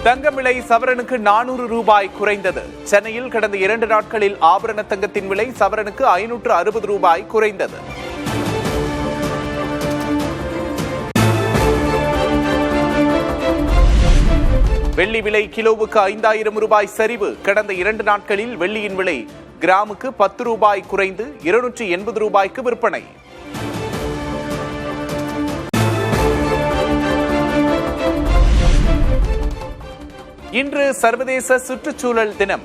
தங்கம் விலை சவரனுக்கு 400 ரூபாய் குறைந்தது. சென்னையில் கடந்த 2 நாட்களில் ஆபரண தங்கத்தின் விலை சவரனுக்கு 560 ரூபாய் குறைந்தது. வெள்ளி விலை கிலோவுக்கு 5000 ரூபாய் சரிவு. கடந்த 2 நாட்களில் வெள்ளியின் விலை கிராமுக்கு 10 ரூபாய் குறைந்து 280 ரூபாய்க்கு விற்பனை. இன்று சர்வதேச சுற்றுச்சூழல் தினம்.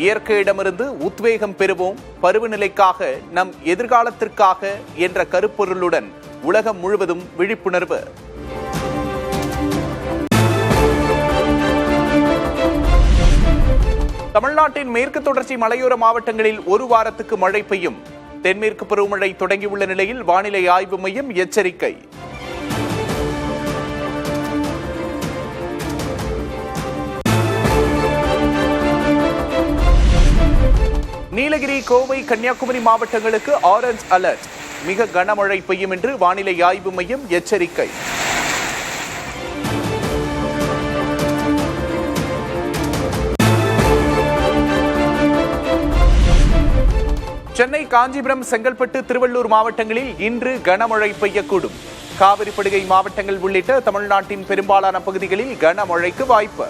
இயற்கையிடமிருந்து உத்வேகம் பெறுவோம், பருவநிலைக்காக, நம் எதிர்காலத்திற்காக என்ற கருப்பொருளுடன் உலகம் முழுவதும் விழிப்புணர்வு. தமிழ்நாட்டின் மேற்கு தொடர்ச்சி மலையோர மாவட்டங்களில் ஒரு வாரத்துக்கு மழை பெய்யும். தென்மேற்கு பருவமழை தொடங்கியுள்ள நிலையில் வானிலை ஆய்வு மையம் எச்சரிக்கை. நீலகிரி, கோவை, கன்னியாகுமரி மாவட்டங்களுக்கு ஆரஞ்ச் அலர்ட். மிக கனமழை பெய்யும் என்று வானிலை ஆய்வு மையம் எச்சரிக்கை. சென்னை, காஞ்சிபுரம், செங்கல்பட்டு, திருவள்ளூர் மாவட்டங்களில் இன்று கனமழை பெய்யக்கூடும். காவிரி படுகை மாவட்டங்கள் உள்ளிட்ட தமிழ்நாட்டின் பெரும்பாலான பகுதிகளில் கனமழைக்கு வாய்ப்பு.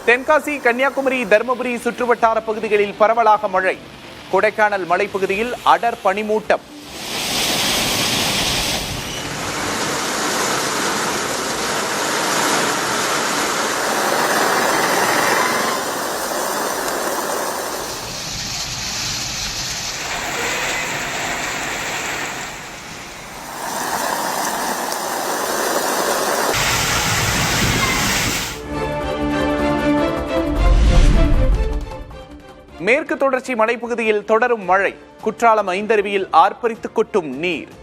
தென்காசி, கன்னியாகுமரி, தருமபுரி சுற்றுவட்டார பகுதிகளில் பரவலாக மழை. கொடைக்கானல் மலைப்பகுதியில் அடர் பனிமூட்டம். மேற்கு தொடர்ச்சி மலைப்பகுதியில் தொடரும் மழை. குற்றாலம் ஐந்தருவியில் ஆர்ப்பரித்து கொட்டும் நீர்.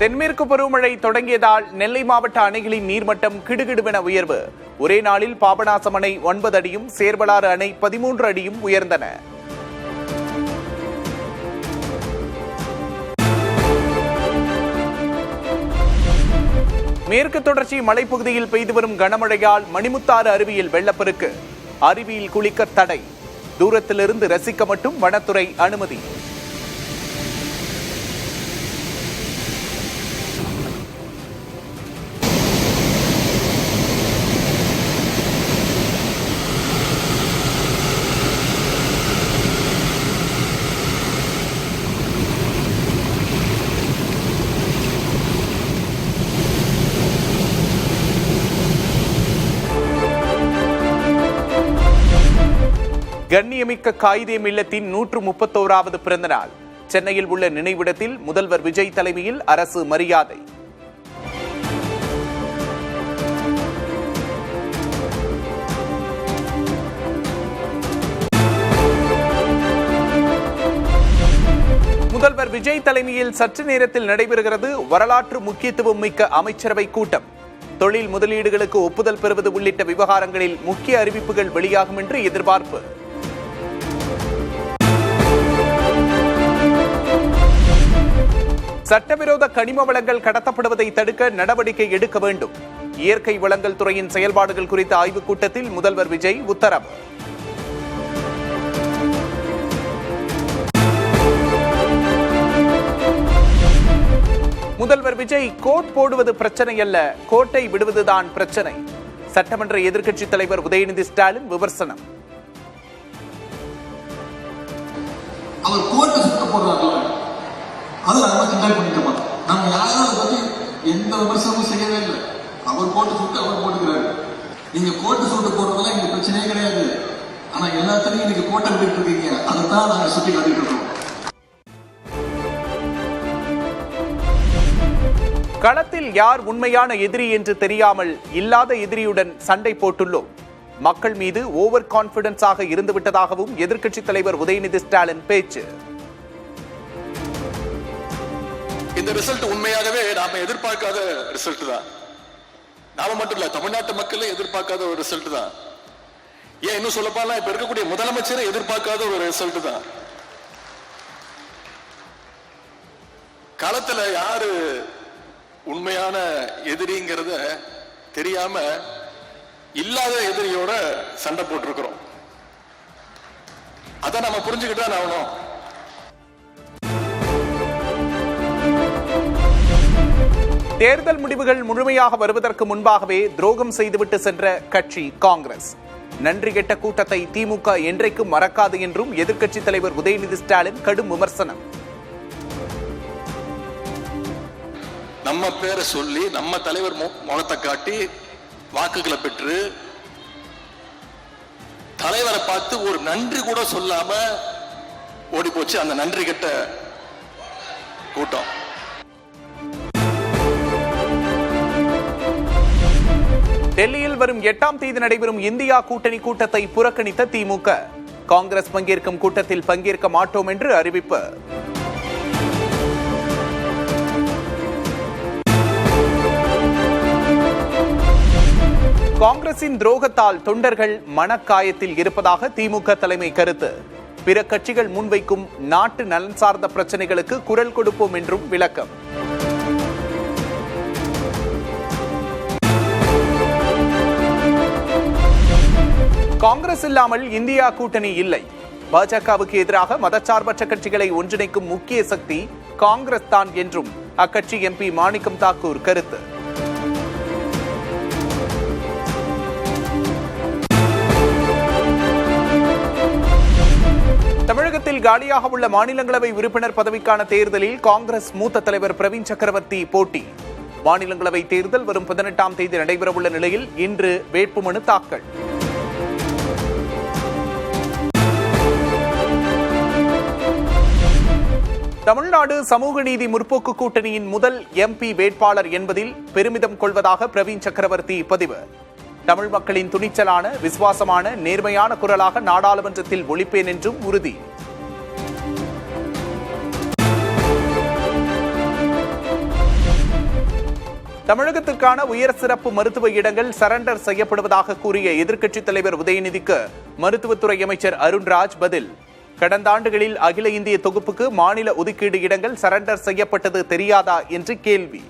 தென்மேற்கு பருவமழை தொடங்கியதால் நெல்லை மாவட்ட அணைகளின் நீர்மட்டம் கிடுகிடுவென உயர்வு. ஒரே நாளில் பாபநாசம் அணை 9 அடியும், சேர்வலாறு அணை 13 அடியும் உயர்ந்தன. மேற்கு தொடர்ச்சி மலைப்பகுதியில் பெய்து வரும் கனமழையால் மணிமுத்தாறு அருவியில் வெள்ளப்பெருக்கு. அருவியில் குளிக்க தடை. தூரத்திலிருந்து ரசிக்க மட்டும் வனத்துறை அனுமதி. கண்ணியமிக்க காயிதே மில்லத்தின் 131வது பிறந்த நாள். சென்னையில் உள்ள நினைவிடத்தில் முதல்வர் விஜய் தலைமையில் அரசு மரியாதை. முதல்வர் விஜய் தலைமையில் சற்று நேரத்தில் நடைபெறுகிறது வரலாற்று முக்கியத்துவம் மிக்க அமைச்சரவை கூட்டம். தொழில் முதலீடுகளுக்கு ஒப்புதல் பெறுவது உள்ளிட்ட விவகாரங்களில் முக்கிய அறிவிப்புகள் வெளியாகும் என்று எதிர்பார்ப்பு. சட்டவிரோத கனிம வளங்கள் கடத்தப்படுவதை தடுக்க நடவடிக்கை எடுக்க வேண்டும். இயற்கை வளங்கள் துறையின் செயல்பாடுகள் குறித்த ஆய்வுக் கூட்டத்தில் முதல்வர் விஜய் உத்தரவு. முதல்வர் விஜய் கோட் போடுவது பிரச்சனை அல்ல, கோட்டை விடுவதுதான் பிரச்சனை. சட்டமன்ற எதிர்க்கட்சித் தலைவர் உதயநிதி ஸ்டாலின் விமர்சனம். அவர் கோட்டை சுத்த போடுறாங்க, அது நம்ம கிண்டல் பண்ணிட்டோமா? நம்ம யாரும் அதை பத்தி எந்த விமர்சனமும் செய்யவே இல்லை. அவர் கோட்டு சுட்டு அவர் போட்டுக்கிறாரு. நீங்க கோட்டு சுட்டு போடுறதெல்லாம் இங்க பிரச்சனையே கிடையாது. ஆனா எல்லாத்துலயும் நீங்க கோட்டை விட்டு இருக்கீங்க. அதைத்தான் நாங்க சுட்டி காட்டிட்டு இருக்கோம். களத்தில் யார் உண்மையான எதிரி என்று தெரியாமல் இல்லாத எதிரியுடன் சண்டை போட்டுள்ளோம். மக்கள் மீது ஓவர் கான்பிடன்ஸாக இருந்துவிட்டதாகவும் எதிர்க்கட்சித் தலைவர் உதயநிதி ஸ்டாலின் பேச்சு. இந்த ரிசல்ட் உண்மையாகவே நாம எதிர்பார்க்காத ரிசல்ட் தான். நாம மட்டும் இல்ல, தமிழ்நாட்டு மக்களே எதிர்பார்க்காத ஒரு ரிசல்ட் தான். ஏன் இன்னும் சொல்லப்போனா இப்ப இருக்கக்கூடிய முதலமைச்சரை எதிர்பார்க்காத ஒரு ரிசல்ட் தான். களத்துல யாரு உண்மையான எதிரிங்கிறத தெரியாம இல்லாத எதிரியோட சண்டை போட்டிருக்கிறோம். அதை நம்ம புரிஞ்சுக்கிட்டா ஆகணும். தேர்தல் முடிவுகள் முழுமையாக வருவதற்கு முன்பாகவே துரோகம் செய்துவிட்டு சென்ற கட்சி காங்கிரஸ். நன்றி கெட்ட கூட்டத்தை திமுக என்றைக்கும் மறக்காது என்றும் எதிர்க்கட்சித் தலைவர் உதயநிதி ஸ்டாலின் கடும் விமர்சனம். நம்ம பேரை சொல்லி நம்ம தலைவர் முகத்தை காட்டி வாக்குகளை பெற்று தலைவரை பார்த்து ஒரு நன்றி கூட சொல்லாம ஓடி போச்சு அந்த நன்றி கெட்ட கூட்டம். டெல்லியில் வரும் 8ஆம் தேதி நடைபெறும் இந்தியா கூட்டணி கூட்டத்தை புறக்கணித்த திமுக. காங்கிரஸ் பங்கேற்கும் கூட்டத்தில் பங்கேற்க மாட்டோம் என்று அறிவிப்பு. காங்கிரசின் துரோகத்தால் தொண்டர்கள் மனக்காயத்தில் இருப்பதாக திமுக தலைமை கருத்து. பிற கட்சிகள் முன்வைக்கும் நாட்டு நலன் சார்ந்த பிரச்சனைகளுக்கு குரல் கொடுப்போம் என்றும் விளக்கம். காங்கிரஸ் இல்லாமல் இந்தியா கூட்டணி இல்லை. பாஜகவுக்கு எதிராக மதச்சார்பற்ற கட்சிகளை ஒன்றிணைக்கும் முக்கிய சக்தி காங்கிரஸ் தான் என்றும் அக்கட்சி எம்பி மாணிக்கம் தாக்கூர் கருத்து. தமிழகத்தில் காலியாக உள்ள மாநிலங்களவை உறுப்பினர் பதவிக்கான தேர்தலில் காங்கிரஸ் மூத்த தலைவர் பிரவீன் சக்கரவர்த்தி போட்டி. மாநிலங்களவை தேர்தல் வரும் 18ஆம் தேதி நடைபெறவுள்ள நிலையில் இன்று வேட்புமனு தாக்கல். தமிழ்நாடு சமூக நீதி முற்போக்கு கூட்டணியின் முதல் எம்பி வேட்பாளர் என்பதில் பெருமிதம் கொள்வதாக பிரவீன் சக்கரவர்த்தி பதிவு. தமிழ் மக்களின் துணிச்சலான, விசுவாசமான, நேர்மையான குரலாக நாடாளுமன்றத்தில் ஒலிப்பேன் என்றும் உறுதி. தமிழகத்திற்கான உயர் சிறப்பு மருத்துவ இடங்கள் சரண்டர் செய்யப்படுவதாக கூறிய எதிர்க்கட்சித் தலைவர் உதயநிதிக்கு மருத்துவத்துறை அமைச்சர் அருண்ராஜ் பதில். கடந்த ஆண்டுகளில் அகில இந்திய தொகுப்புக்கு மாநில ஒதுக்கீடு இடங்கள் சரண்டர் செய்யப்பட்டது தெரியாதா என்று கேள்வி.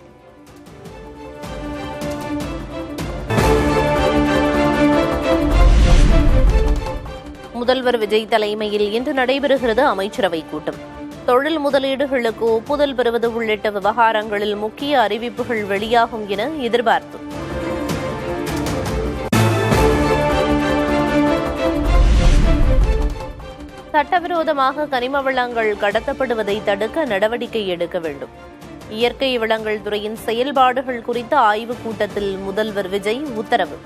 முதல்வர் விஜய் தலைமையில் இன்று நடைபெறுகிறது அமைச்சரவை கூட்டம். தொழில் முதலீடுகளுக்கு ஒப்புதல் பெறுவது உள்ளிட்ட விவகாரங்களில் முக்கிய அறிவிப்புகள் வெளியாகும் என எதிர்பார்ப்பு. சட்டவிரோதமாக கனிம வளங்கள் கடத்தப்படுவதை தடுக்க நடவடிக்கை எடுக்க வேண்டும். இயற்கை வளங்கள் துறையின் செயல்பாடுகள் குறித்த ஆய்வுக் கூட்டத்தில் முதல்வர் விஜய் உத்தரவு.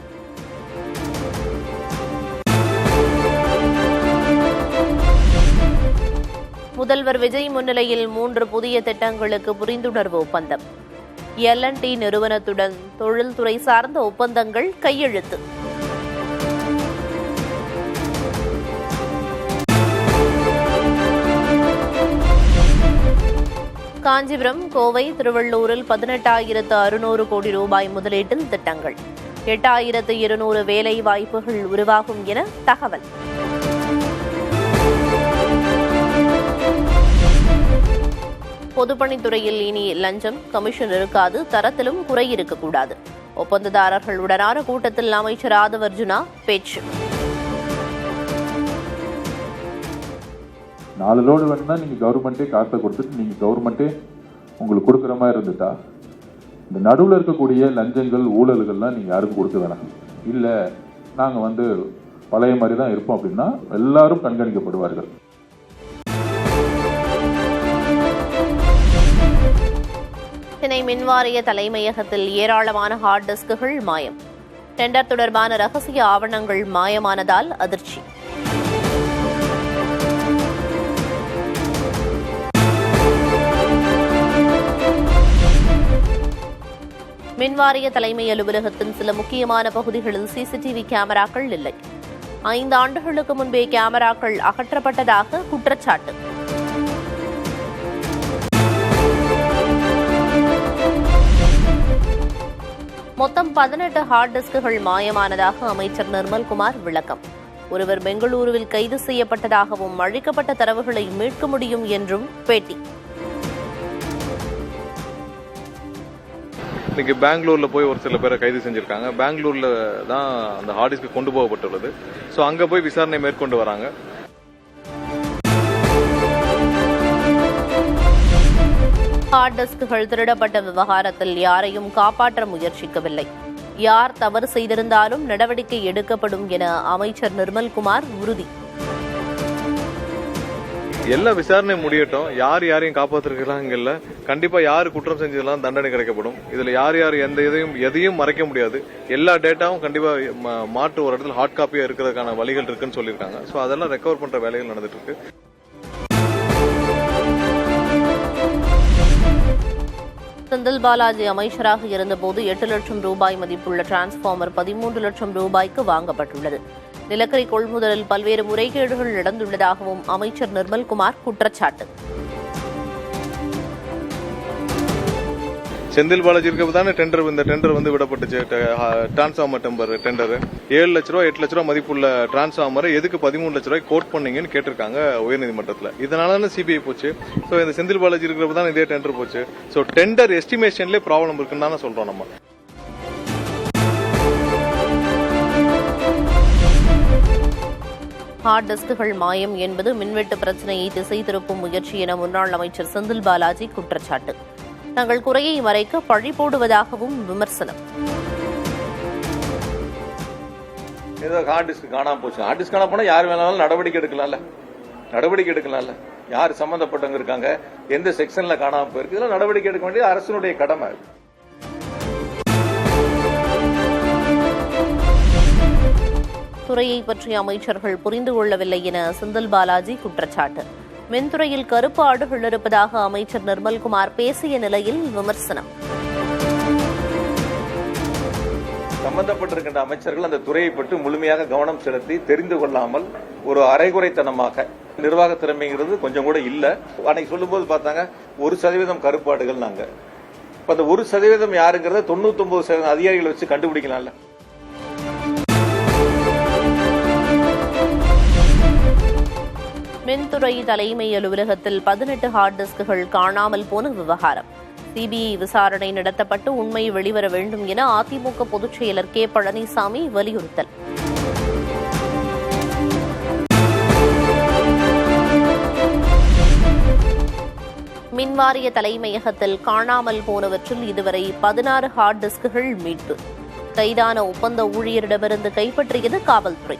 முதல்வர் விஜய் முன்னிலையில் 3 புதிய திட்டங்களுக்கு புரிந்துணர்வு ஒப்பந்தம். L&T நிறுவனத்துடன் தொழில்துறை சார்ந்த ஒப்பந்தங்கள் கையெழுத்து. காஞ்சிபுரம், கோவை, திருவள்ளூரில் 18,600 கோடி ரூபாய் முதலீட்டில் திட்டங்கள். 8,200 வேலை வாய்ப்புகள் உருவாகும் என தகவல். பொதுப்பணித்துறையில் இனி லஞ்சம், கமிஷன் இருக்காது, தரத்திலும் குறை இருக்கக்கூடாது. ஒப்பந்ததாரர்களுடனான கூட்டத்தில் அமைச்சர் ஆதவ் அர்ஜுனா பேச்சு. 4 லோடு வேணும்னா நீங்க கவர்மெண்ட்டே காசை கொடுத்துட்டு நீங்க கவர்மெண்ட்டே உங்களுக்கு கொடுக்குற மாதிரி இருந்துட்டா இந்த நடுவில் இருக்கக்கூடிய லஞ்சங்கள், ஊழல்கள்லாம் நீங்க யாருக்கும் கொடுக்க வேணாம். இல்ல நாங்க பழைய மாதிரி தான் இருப்போம் அப்படின்னா எல்லாரும் கண்காணிக்கப்படுவார்கள். சென்னை மின்வாரிய தலைமையகத்தில் ஏராளமான ஹார்ட் டிஸ்குகள் மாயம். டெண்டர் தொடர்பான ரகசிய ஆவணங்கள் மாயமானதால் அதிர்ச்சி. மின்வாரிய தலைமை அலுவலகத்தின் சில முக்கியமான பகுதிகளில் சிசிடிவி கேமராக்கள் இல்லை. 5 ஆண்டுகளுக்கு முன்பே கேமராக்கள் அகற்றப்பட்டதாக குற்றச்சாட்டு. மொத்தம் 18 ஹார்ட் டிஸ்குகள் மாயமானதாக அமைச்சர் நிர்மல்குமார் விளக்கம். ஒருவர் பெங்களூருவில் கைது செய்யப்பட்டதாகவும் அழிக்கப்பட்ட தரவுகளை மீட்க முடியும் என்றும் பேட்டி. இன்னைக்கு பெங்களூர்ல போய் ஒரு சில பேரை கைது செஞ்சிருக்காங்க. பெங்களூர்ல தான் அந்த ஹார்ட் டிஸ்க் கொண்டு போகப்பட்டுள்ளது. ஸோ அங்க போய் விசாரணை மேற்கொண்டு வராங்க. ஹார்ட் டிஸ்குகள் திருடப்பட்ட விவகாரத்தில் யாரையும் காப்பாற்ற முயற்சிக்கவில்லை. யார் தவறு செய்திருந்தாலும் நடவடிக்கை எடுக்கப்படும் என அமைச்சர் நிர்மல்குமார் உறுதி. எல்லா விசாரணை முடியட்டும். யாரையும் காப்பாற்றிருக்கிறாங்கல்ல, கண்டிப்பா யாரு குற்றம் செஞ்சதெல்லாம் தண்டனை கிடைக்கப்படும். இதுல யார் எதையும் மறைக்க முடியாது. எல்லா டேட்டாவும் கண்டிப்பா மாற்று ஒரு இடத்துல ஹார்ட் காப்பியா இருக்கிறதுக்கான வழிகள் இருக்குன்னு சொல்லியிருக்காங்க. ஸோ அதெல்லாம் ரெக்கவர் பண்ற வேலைகள் நடந்துட்டு இருக்கு. செந்தில் பாலாஜி அமைச்சராக இருந்தபோது 8 லட்சம் ரூபாய் மதிப்புள்ள டிரான்ஸ்பார்மர் 13 லட்சம் ரூபாய்க்கு வாங்கப்பட்டுள்ளது. நிலக்கரி கொள்முதலில் பல்வேறு முறைகேடுகள் நடந்துள்ளதாகவும் அமைச்சர் நிர்மல்குமார் குற்றச்சாட்டு. செந்தில் பாலாஜி இருக்கப்பதானே இந்த டெண்டர் விடப்பட்டுச்சு. டிரான்ஸ்பார்மர் டெண்டர் 7 லட்ச ரூபாய் 8 லட்ச ரூபாய் மதிப்புள்ள டிரான்ஸ்பார்மரை எதுக்கு 13 லட்ச ரூபாய் கோட் பண்ணீங்கன்னு கேட்டிருக்காங்க உயர்நீதிமன்றத்தில். இதனால சிபிஐ போச்சு. ஸோ இந்த செந்தில் பாலாஜி இருக்கிறப்பதான் இதே டெண்டர் போச்சு. ஸோ டெண்டர் எஸ்டிமேஷன்லேயே ப்ராப்ளம் இருக்குன்னு தானே சொல்றோம் நம்ம. ஹார்ட் டிஸ்குகள் மாயம் என்பது மின்வெட்டு பிரச்சினையை திசை திருப்பும் முயற்சி என முன்னாள் அமைச்சர் செந்தில் பாலாஜி குற்றச்சாட்டு. தங்கள் குறையை மறைக்க பழி போடுவதாகவும் விமர்சனம். ஏதோ ஹார்ட் டிஸ்க் காணாம போச்சு. ஹார்ட் டிஸ்க் காணாம போனா யார் வேணாலும் நடவடிக்கை எடுக்கலாம்ல. யார் சம்பந்தப்பட்டவங்க இருக்காங்க, எந்த செக்ஷன்ல காணாம போயிருக்கு, இதெல்லாம் நடவடிக்கை எடுக்க வேண்டியது அரசினுடைய கடமை. துறையை பற்றிய அமைச்சர்கள் புரிந்து கொள்ளவில்லை என செந்தில் பாலாஜி குற்றச்சாட்டு. மின்துறையில் கருப்பு ஆடுகள் இருப்பதாக அமைச்சர் நிர்மல்குமார் பேசிய நிலையில் விமர்சனம். சம்பந்தப்பட்டிருக்கின்ற அமைச்சர்கள் அந்த துறையை பற்றி முழுமையாக கவனம் செலுத்தி தெரிந்து கொள்ளாமல் ஒரு அரைகுறைத்தனமாக நிர்வாக திறமைங்கிறது கொஞ்சம் கூட இல்ல. அன்னைக்கு சொல்லும் போது பார்த்தாங்க 1% கருப்பாடுகள். நாங்க அந்த 1% யாருங்கிறத 99% அதிகாரிகளை வச்சு கண்டுபிடிக்கலாம்ல. மின்துறை தலைமை அலுவலகத்தில் 18 ஹார்ட் டிஸ்குகள் காணாமல் போன விவகாரம். சிபிஐ விசாரணை நடத்தப்பட்டு உண்மை வெளிவர வேண்டும் என அதிமுக பொதுச் செயலர் கே பழனிசாமி வலியுறுத்தல். மின்வாரிய தலைமையகத்தில் காணாமல் போனவற்றில் இதுவரை 16 ஹார்ட் டிஸ்குகள் மீட்பு. கைதான ஒப்பந்த ஊழியரிடமிருந்து கைப்பற்றியது காவல்துறை.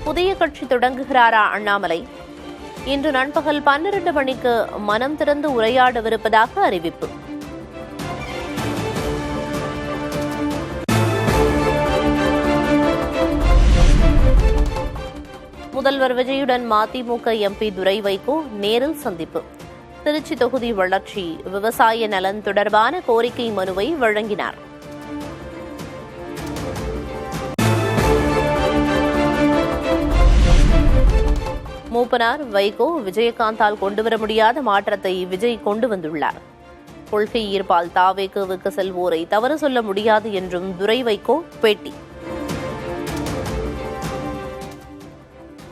புதிய கட்சி தொடங்குகிறாரா அண்ணாமலை? இன்று நண்பகல் 12 மணிக்கு மனம் திறந்து உரையாடவிருப்பதாக அறிவிப்பு. முதல்வர் விஜயுடன் மதிமுக எம்பி துரை வைகோ நேரில் சந்திப்பு. திருச்சி தொகுதி வளர்ச்சி, விவசாய நலன் தொடர்பான கோரிக்கை மனுவை வழங்கினார். மூப்பனார் வைகோ விஜயகாந்தால் கொண்டுவர முடியாத மாற்றத்தை விஜய் கொண்டு வந்துள்ளார். கொள்கை ஈர்ப்பால் தாவேக்குவுக்கு செல்வோரை தவறு சொல்ல முடியாது என்றும் துரை வைகோ பேட்டி.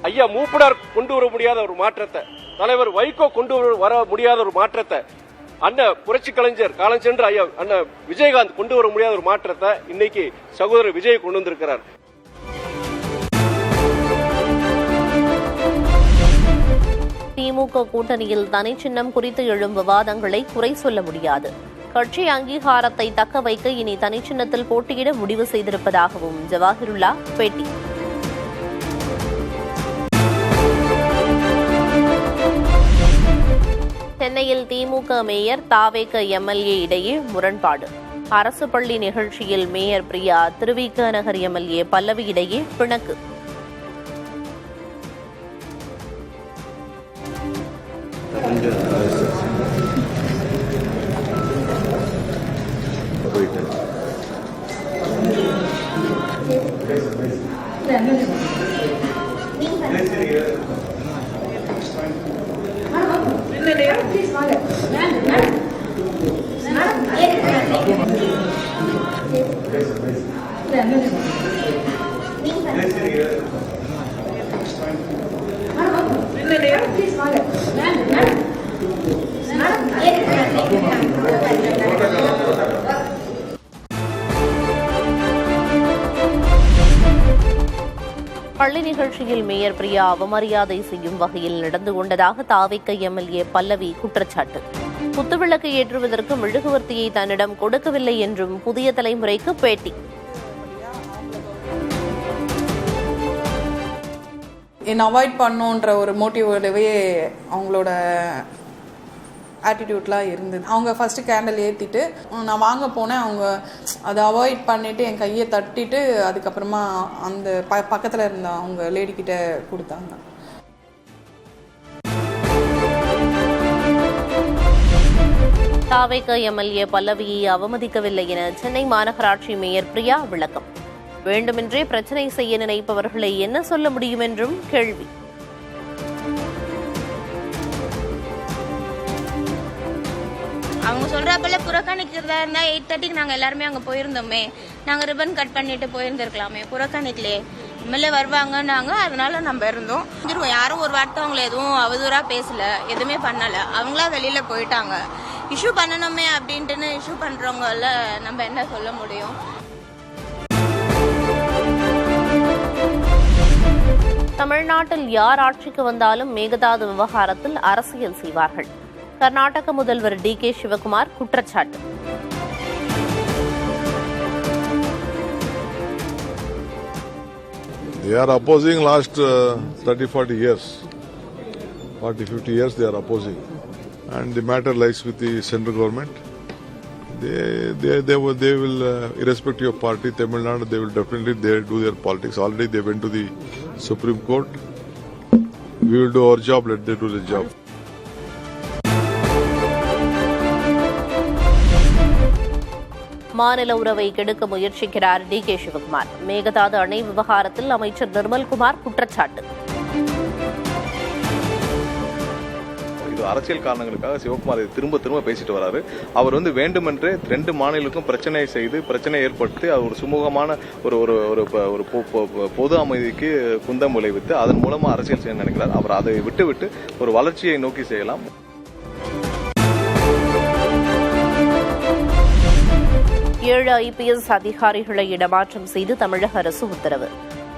ஐயா மூப்பனார் கொண்டு வர முடியாத ஒரு மாற்றத்தை, தலைவர் வைகோ கொண்டு வர முடியாத ஒரு மாற்றத்தை, அண்ணன் புரட்சி கலைஞர் காலம் சென்று ஐயா அண்ணன் விஜயகாந்த் கொண்டு வர முடியாத ஒரு மாற்றத்தை இன்னைக்கு சகோதரர் விஜய் கொண்டு வந்திருக்கிறார். திமுக கூட்டணியில் தனிச்சின்னம் குறித்து எழும் விவாதங்களை குறை சொல்ல முடியாது. கட்சி அங்கீகாரத்தை தக்க வைக்க இனி தனிச்சின்னத்தில் போட்டியிட முடிவு செய்திருப்பதாகவும் ஜவாஹிருல்லா பேட்டி. சென்னையில் திமுக மேயர் தாவேக எம்எல்ஏ இடையே முரண்பாடு. அரசு பள்ளி நிகழ்ச்சியில் மேயர் பிரியா, திருவிக நகர் எம்எல்ஏ பல்லவி இடையே பிணக்கு. போயிட்டு பள்ளி நிகழ்ச்சியில் மேயர் பிரியா அவமரியாதை செய்யும் வகையில் நடந்து கொண்டதாக தாவேக்க எம்எல்ஏ பல்லவி குற்றச்சாட்டு. குத்துவிளக்கு ஏற்றுவதற்கு மெழுகுவர்த்தியை தன்னிடம் கொடுக்கவில்லை என்றும் புதிய தலைமுறைக்கு பேட்டி. என்னை அவாய்ட் பண்ணோன்ற ஒரு மோட்டிவோடவே அவங்களோட ஆட்டிடியூட்லாம் இருந்தது. அவங்க ஃபஸ்ட்டு கேண்டில் ஏற்றிட்டு நான் வாங்க போனேன். அவங்க அதை அவாய்ட் பண்ணிவிட்டு என் கையை தட்டிட்டு அதுக்கப்புறமா அந்த பக்கத்தில் இருந்த அவங்க லேடிக்கிட்ட கொடுத்தாங்க. தாவேக எம்எல்ஏ பல்லவியை அவமதிக்கவில்லை என சென்னை மாநகராட்சி மேயர் பிரியா விளக்கம். வேண்டுமென்றே பிரச்சனை செய்ய நினைப்பவர்களை என்ன சொல்ல முடியும் என்றும் கேள்வி. அவங்க சொல்றப்பல புறக்கணிக்கிறதா இருந்தா 8:30க்கு நாங்க எல்லாருமே அங்க போயிருந்தோமே. நாங்க ரிப்பன் கட் பண்ணிட்டு போயிருந்திருக்கலாமே. புறக்கணிக்கலையே. எம்எல்ஏ வருவாங்கன்னாங்க, அதனால நம்ம இருந்தோம். யாரும் ஒரு வார்த்தை அவங்களை எதுவும் அவதூறா பேசல, எதுவுமே பண்ணல. அவங்களா வெளியில போயிட்டாங்க. இஷ்யூ பண்ணணுமே அப்படின்ட்டு இஷ்யூ பண்றவங்கள நம்ம என்ன சொல்ல முடியும்? தமிழ்நாட்டில் யார் ஆட்சிக்கு வந்தாலும் மேகதாது விவகாரத்தில் அரசியல் செய்வார்கள். கர்நாடக முதல்வர் டி.கே. சிவகுமார் குற்றச்சாட்டு. They are opposing last 30-40 years. 40-50 years they are opposing. And the matter lies with the central government. They will irrespective of party, Tamil Nadu, they will definitely do their politics. Already they went to the Supreme Court. We will do our job, let them do their job. மாநில உறவை கெடுக்க முயற்சிக்கிறார் DK. Sivakumar. Mekedatu அணை விவகாரத்தில் அமைச்சர் நிர்மல்குமார் குற்றச்சாட்டு. இது அரசியல் காரணங்களுக்காக சிவகுமார் திரும்ப பேசிட்டு வராரு. அவர் வேண்டுமென்றே 2 மாநிலங்களுக்கும் பிரச்சனை செய்து பிரச்சனை ஏற்படுத்தி அது ஒரு சுமூகமான ஒரு பொது அமைதிக்கு குந்தம் விளைவித்து அதன் மூலமா அரசியல் செய்ய நினைக்கிறார். அவர் அதை விட்டு ஒரு வளர்ச்சியை நோக்கி செய்யலாம். 7 IPS அதிகாரிகளை இடமாற்றம் செய்து தமிழக அரசு உத்தரவு.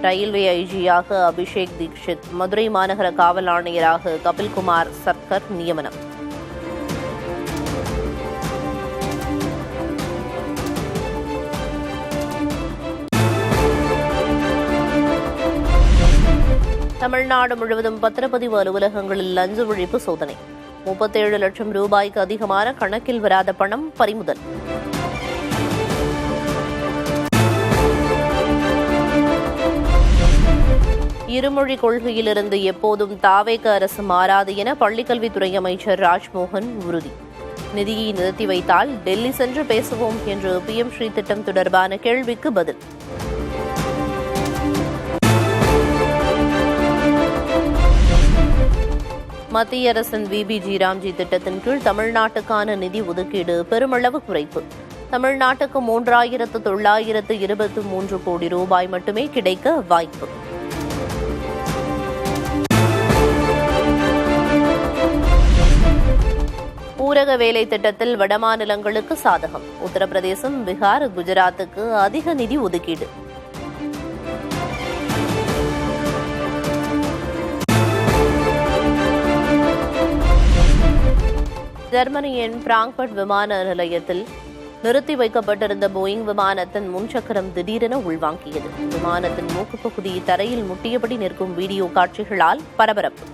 ரயில்வே ஐஜியாக அபிஷேக் தீக்ஷித், மதுரை மாநகர காவல் ஆணையராக கபில்குமார் சர்க்கர் நியமனம். தமிழ்நாடு முழுவதும் பத்திரப்பதிவு அலுவலகங்களில் லஞ்ச ஒழிப்பு சோதனை. 37 லட்சம் ரூபாய்க்கு அதிகமான கணக்கில் வராத பணம் பறிமுதல். இருமொழி கொள்கையிலிருந்து எப்போதும் தாவேக அரசு மாறாது என பள்ளிக்கல்வித்துறை அமைச்சர் ராஜ்மோகன் உறுதி. நிதியை நிறுத்தி வைத்தால் டெல்லி சென்று பேசுவோம் என்று PM ஸ்ரீ திட்டம் தொடர்பான கேள்விக்கு பதில். மத்திய அரசின் VBG ராம்ஜி திட்டத்தின் கீழ் தமிழ்நாட்டுக்கான நிதி ஒதுக்கீடு பெருமளவு குறைப்பு. தமிழ்நாட்டுக்கு 3,923 கோடி ரூபாய் மட்டுமே கிடைக்க வாய்ப்பு. ஊரக வேலை திட்டத்தில் வடமாநிலங்களுக்கு சாதகம். உத்தரப்பிரதேசம், பீகார், குஜராத்துக்கு அதிக நிதி ஒதுக்கீடு. ஜெர்மனியின் பிராங்க்பர்ட் விமான நிலையத்தில் நிறுத்தி வைக்கப்பட்டிருந்த போயிங் விமானத்தின் முன்சக்கரம் திடீரென உள்வாங்கியது. விமானத்தின் மூக்குப்பகுதி தரையில் முட்டியபடி நிற்கும் வீடியோ காட்சிகளால் பரபரப்பு.